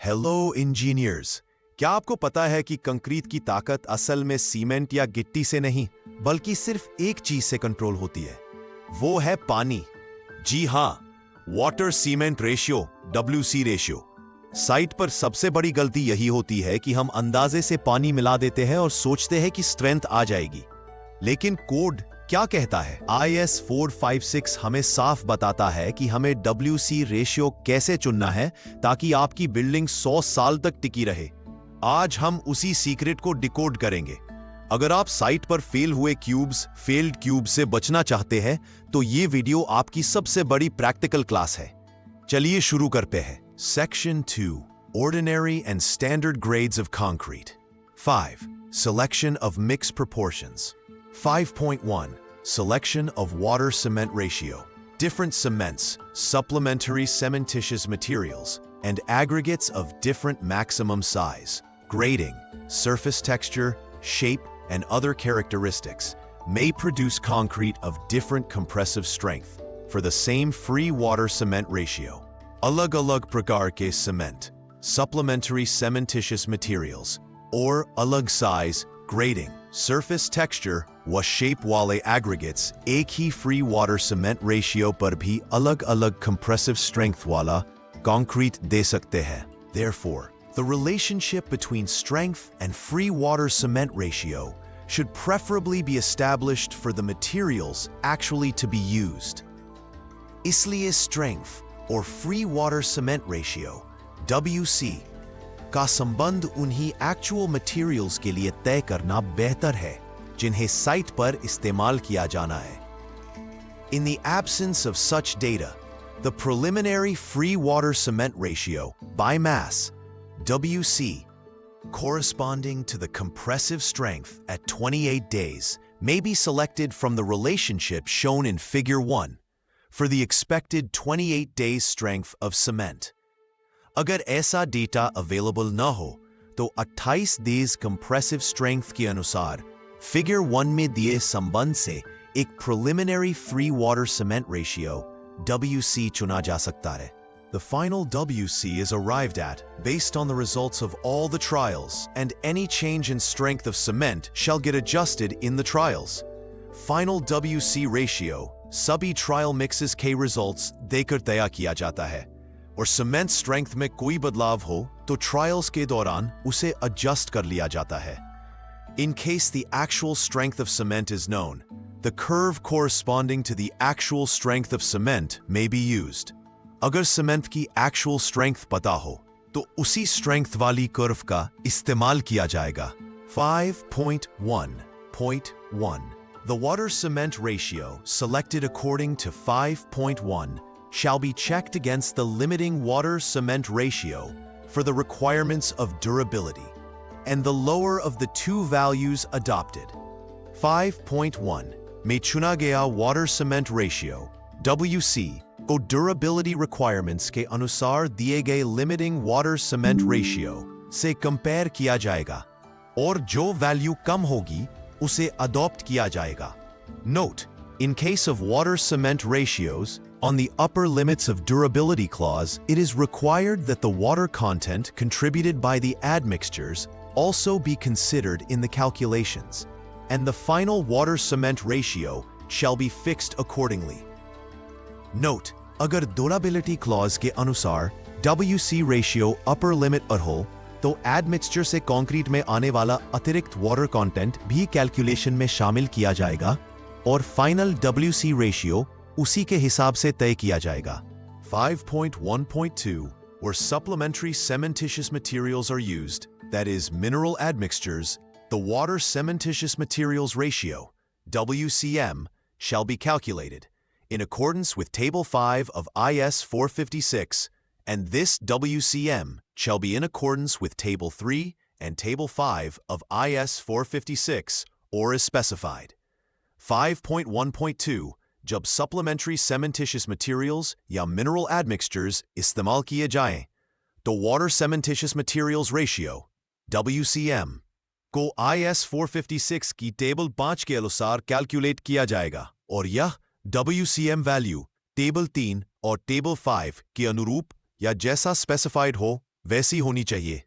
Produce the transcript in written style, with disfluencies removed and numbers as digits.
Hello engineers, क्या आपको पता है कि कंक्रीट की ताकत असल में सीमेंट या गिट्टी से नहीं बल्कि सिर्फ एक चीज से कंट्रोल होती है, वो है पानी। जी हां, water cement ratio, WC ratio. Site पर सबसे बड़ी गलती यही होती है कि हम अंदाजे से पानी मिला देते हैं और सोचते हैं कि स्ट्रेंथ आ जाएगी। लेकिन कोड क्या कहता है? IS 456 हमें साफ बताता है कि हमें WC रेशियो कैसे चुनना है ताकि आपकी बिल्डिंग 100 साल तक टिकी रहे। आज हम उसी सीक्रेट को डिकोड करेंगे। अगर आप साइट पर फेल्ड क्यूब से बचना चाहते हैं तो ये वीडियो आपकी सबसे बड़ी प्रैक्टिकल क्लास है। चलिए शुरू करते हैं। Section 2, Ordinary and Standard Grades of Concrete. 5. Selection of Mixed Proportions. 5.1. Selection of Water-Cement Ratio. Different cements, supplementary cementitious materials, and aggregates of different maximum size, grading, surface texture, shape, and other characteristics may produce concrete of different compressive strength for the same free water-cement ratio. अलग-अलग प्रकार के cement, supplementary cementitious materials, और अलग size, grading, surface texture व shape वाले aggregates एक ही free water cement ratio पर भी अलग-अलग compressive strength वाला concrete दे सकते हैं. Therefore, the relationship between strength and free water cement ratio should preferably be established for the materials actually to be used. इसलिए strength और free water cement ratio WC का संबंध उन्हीं actual materials के लिए तय करना बेहतर है जिन्हें साइट पर इस्तेमाल किया जाना है. In the absence of such data, the preliminary free water cement ratio by mass WC corresponding to the compressive strength at 28 days may be selected from the relationship shown in Figure 1 for the expected 28 days strength of cement. अगर ऐसा data available न हो तो 28 days compressive strength के अनुसार Figure 1 में दिए संबंध से एक preliminary free water cement ratio WC चुना जा सकता है. The final WC is arrived at based on the results of all the trials, and any change in strength of cement shall get adjusted in the trials. Final WC ratio सभी trial mixes के results देकर तय किया जाता है, और cement strength में कोई बदलाव हो तो ट्रायल्स के दौरान उसे एडजस्ट कर लिया जाता है. In case the actual strength of cement is known, the curve corresponding to the actual strength of cement may be used. अगर सीमेंट की actual strength पता हो तो उसी strength वाली curve का इस्तेमाल किया जाएगा. 5.1.1 The water-cement ratio selected according to 5.1 shall be checked against the limiting water-cement ratio for the requirements of durability and the lower of the two values adopted. 5.1 में चुना गया water-cement ratio WC को durability requirements के अनुसार दिए गए limiting water-cement ratio से compare किया जाएगा, और जो value कम होगी उसे adopt किया जाएगा. Note, in case of water-cement ratios, on the upper limits of durability clause, it is required that the water content contributed by the admixtures also be considered in the calculations, and the final water-cement ratio shall be fixed accordingly. Note, अगर durability clause के अनुसार WC ratio upper limit पर हो तो admixture से concrete में आने वाला अतिरिक्त वाटर कंटेंट भी कैलकुलेशन में शामिल किया जाएगा, और फाइनल WC रेशियो उसी के हिसाब से तय किया जाएगा. 5.1.2 where supplementary cementitious materials are used, that is mineral admixtures, the water cementitious materials ratio WCM shall be calculated in accordance with Table 5 of IS 456, and this WCM shall be in accordance with Table 3 and Table 5 of IS 456 or as specified. 5.1.2 जब supplementary cementitious materials या mineral admixtures इस्तेमाल किए जाएं, तो water cementitious materials ratio WCM को IS 456 की table 5 के अनुसार कैलकुलेट किया जाएगा, और यह WCM वैल्यू टेबल 3 और टेबल 5 के अनुरूप या जैसा स्पेसिफाइड हो वैसी होनी चाहिए।